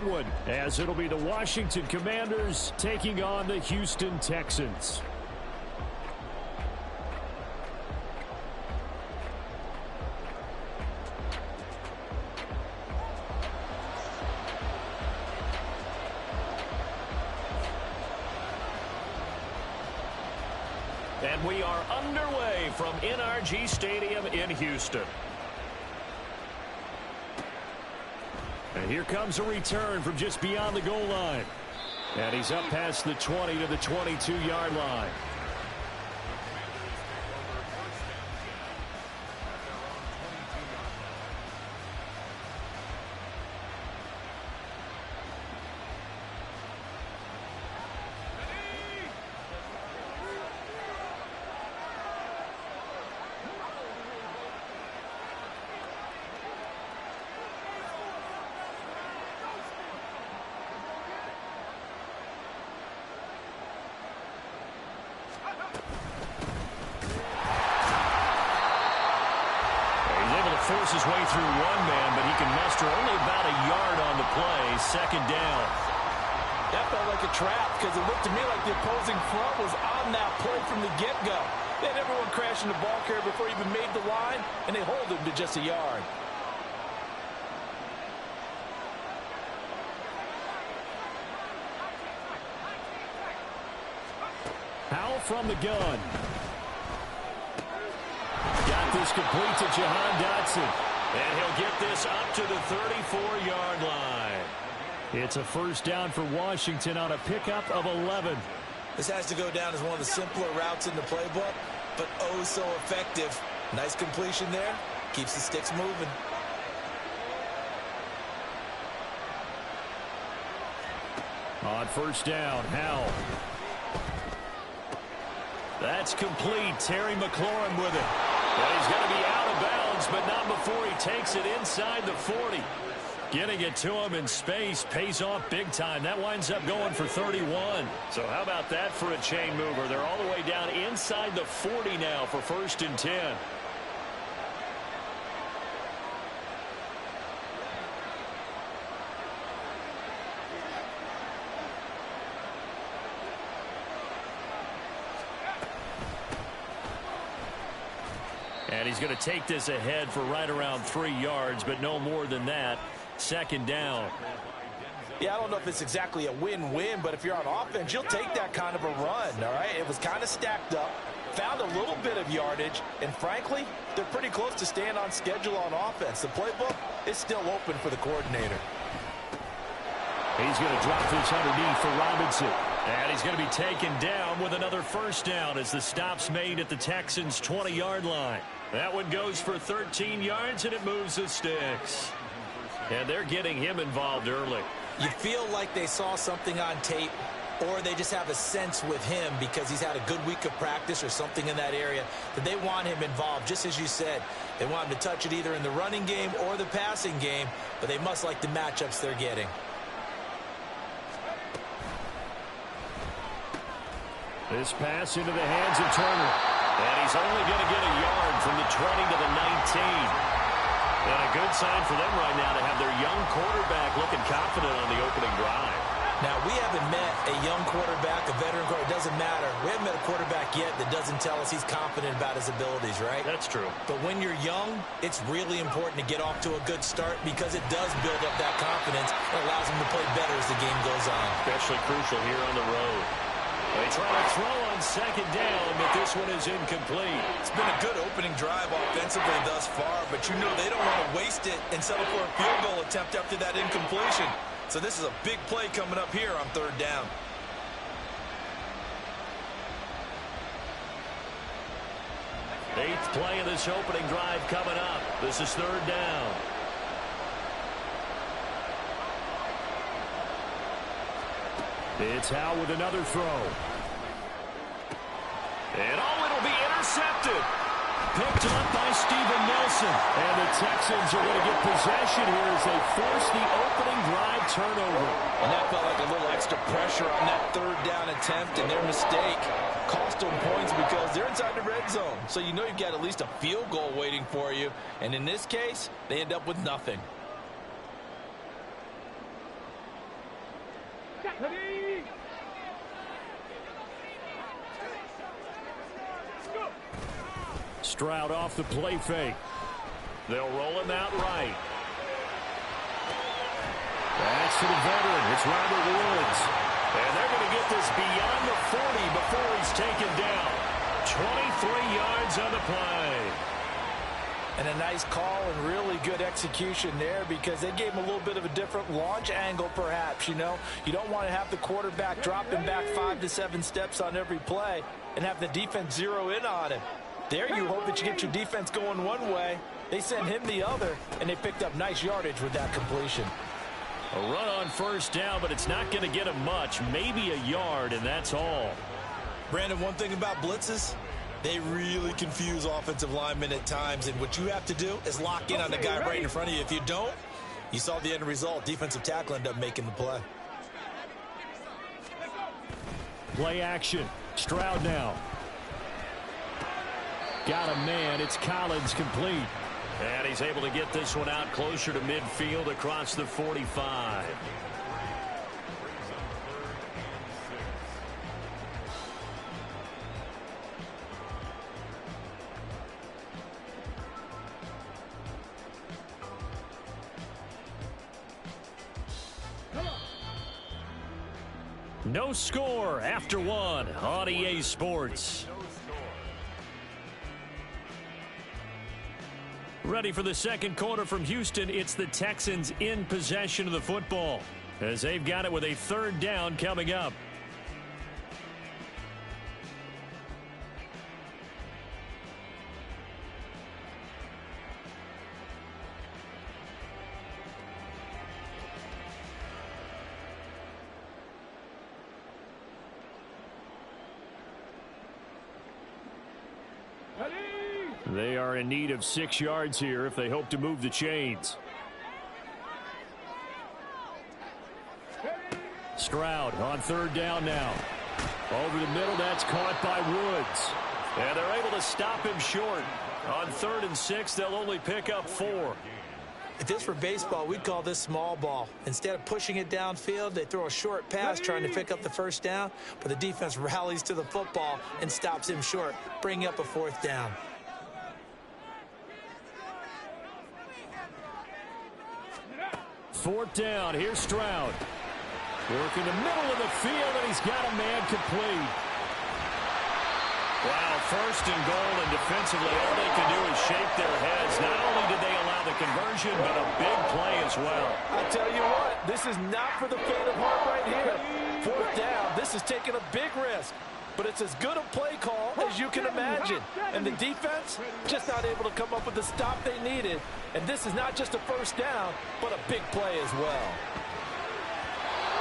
good one, as it'll be the Washington Commanders taking on the Houston Texans. And we are underway from NRG Stadium in Houston. And here comes a return from just beyond the goal line. And he's up past the 20 to the 22-yard line. Force his way through one man, but he can muster only about a yard on the play. Second down. That felt like a trap because it looked to me like the opposing front was on that play from the get-go. They had everyone crashing the ball carrier before he even made the line, and they hold him to just a yard. Howell from the gun. Got this complete to Jahan Dotson. And he'll get this up to the 34-yard line. It's a first down for Washington on a pickup of 11. This has to go down as one of the simpler routes in the playbook, but oh so effective. Nice completion there. Keeps the sticks moving. On first down, Howell. That's complete. Terry McLaurin with it. And he's going to be out of bounds, but not before he takes it inside the 40. Getting it to him in space pays off big time. That winds up going for 31. So how about that for a chain mover? They're all the way down inside the 40 now for 1st and 10. And he's going to take this ahead for right around 3 yards, but no more than that. Second down. Yeah, I don't know if it's exactly a win-win, but if you're on offense, you'll take that kind of a run, all right? It was kind of stacked up, found a little bit of yardage, and frankly, they're pretty close to staying on schedule on offense. The playbook is still open for the coordinator. He's going to drop this underneath for Robinson. And he's going to be taken down with another first down as the stop's made at the Texans' 20-yard line. That one goes for 13 yards, and it moves the sticks. And they're getting him involved early. You feel like they saw something on tape, or they just have a sense with him because he's had a good week of practice or something in that area that they want him involved. Just as you said, they want him to touch it either in the running game or the passing game, but they must like the matchups they're getting. This pass into the hands of Turner. And he's only going to get a yard from the 20 to the 19. And a good sign for them right now to have their young quarterback looking confident on the opening drive. Now, we haven't met a young quarterback, a veteran quarterback. It doesn't matter. We haven't met a quarterback yet that doesn't tell us he's confident about his abilities, right? That's true. But when you're young, it's really important to get off to a good start because it does build up that confidence and allows him to play better as the game goes on. Especially crucial here on the road. They try to throw on second down, but this one is incomplete. It's been a good opening drive offensively thus far, but you know they don't want to waste it and settle for a field goal attempt after that incompletion. So this is a big play coming up here on third down. Eighth play of this opening drive coming up. This is third down. It's Howell with another throw. And it'll be intercepted. Picked up by Steven Nelson. And the Texans are going to get possession here as they force the opening drive turnover. And that felt like a little extra pressure on that third down attempt, and their mistake cost them points because they're inside the red zone. So you know you've got at least a field goal waiting for you. And in this case, they end up with nothing. Stroud off the play fake. They'll roll him out right. That's to the veteran. It's Robert Woods. And they're going to get this beyond the 40 before he's taken down. 23 yards on the play. And a nice call and really good execution there because they gave him a little bit of a different launch angle perhaps, you know. You don't want to have the quarterback dropping back 5 to 7 steps on every play and have the defense zero in on him. There you hope that you get your defense going one way. They sent him the other, and they picked up nice yardage with that completion. A run on first down, but it's not going to get him much. Maybe a yard, and that's all. Brandon, one thing about blitzes, they really confuse offensive linemen at times, and what you have to do is lock in on the guy right in front of you. If you don't, you saw the end result. Defensive tackle ended up making the play. Play action. Stroud now. Got a man. It's Collins complete. And he's able to get this one out closer to midfield across the 45. No score after one on EA Sports. Ready for the second quarter from Houston. It's the Texans in possession of the football as they've got it with a third down coming up. They are in need of 6 yards here if they hope to move the chains. Stroud on third down now. Over the middle, that's caught by Woods. And they're able to stop him short. On 3rd and 6, they'll only pick up 4. If this were baseball, we'd call this small ball. Instead of pushing it downfield, they throw a short pass trying to pick up the first down, but the defense rallies to the football and stops him short, bringing up a 4th down. Fourth down. Here's Stroud. Working the middle of the field, and he's got a man complete. Wow, 1st and goal, and defensively, all they can do is shake their heads. Not only did they allow the conversion, but a big play as well. I tell you what, this is not for the faint of heart right here. 4th down, this is taking a big risk. But it's as good a play call as you can imagine. And the defense just not able to come up with the stop they needed. And this is not just a 1st down, but a big play as well.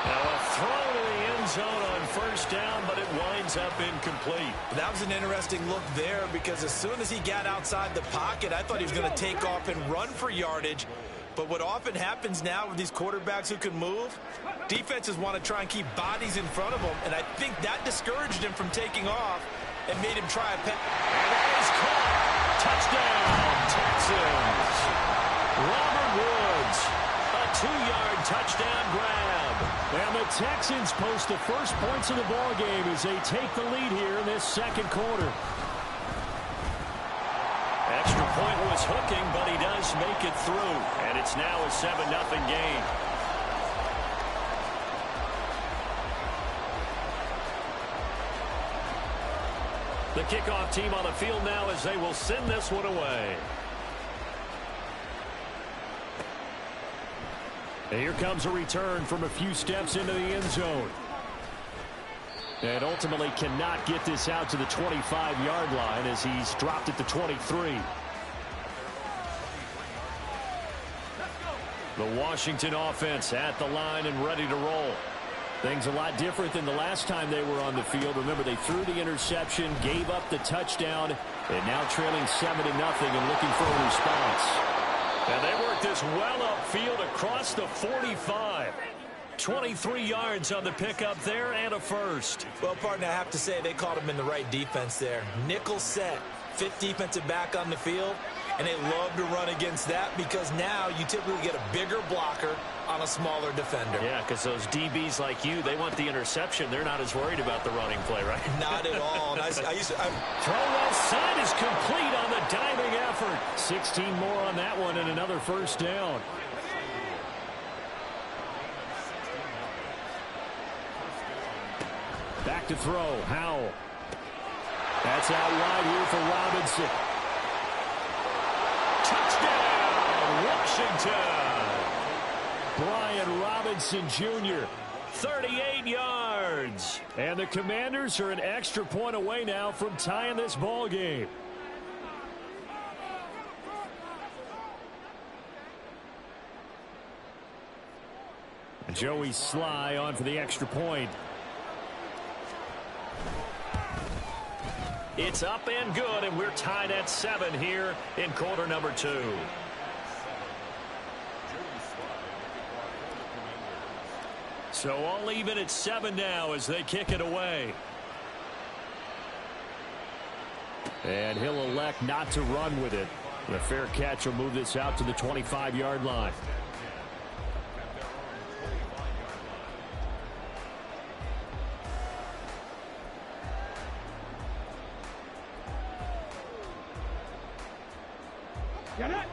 Now a throw to the end zone on 1st down, but it winds up incomplete. That was an interesting look there because as soon as he got outside the pocket, I thought he was going to take off and run for yardage. But what often happens now with these quarterbacks who can move, defenses want to try and keep bodies in front of them, and I think that discouraged him from taking off and made him try a pass. And that is caught. Touchdown, Texans. Robert Woods, a 2-yard touchdown grab. And the Texans post the first points of the ballgame as they take the lead here in this second quarter. Extra point was hooking, but he does make it through. And it's now a 7-0 game. The kickoff team on the field now as they will send this one away. And here comes a return from a few steps into the end zone. And ultimately cannot get this out to the 25-yard line as he's dropped at the 23. The Washington offense at the line and ready to roll. Things a lot different than the last time they were on the field. Remember, they threw the interception, gave up the touchdown, and now trailing 7-0 and looking for a response. And they work this well upfield across the 45. 23 yards on the pickup there and a first. Well, partner, I have to say they caught him in the right defense there. Nickel set, 5th defensive back on the field, and they love to run against that because now you typically get a bigger blocker on a smaller defender. Yeah, because those DBs like you, they want the interception. They're not as worried about the running play, right? Not at all. And throw outside is complete on the diving effort. 16 more on that one and another first down. Back to throw. Howell. That's out wide here for Robinson. Touchdown, Washington. Brian Robinson Jr., 38 yards. And the Commanders are an extra point away now from tying this ball game. Joey Sly on for the extra point. It's up and good, and we're tied at 7 here in quarter number 2. So all even at 7 now as they kick it away. And he'll elect not to run with it. The fair catch will move this out to the 25-yard line.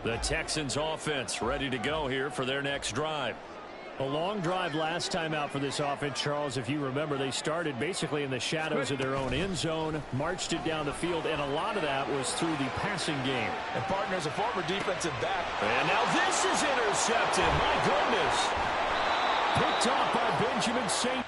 The Texans offense ready to go here for their next drive. A long drive last time out for this offense, Charles. If you remember, they started basically in the shadows of their own end zone, marched it down the field, and a lot of that was through the passing game. And partners, a former defensive back. And now this is intercepted. My goodness. Picked off by Benjamin St.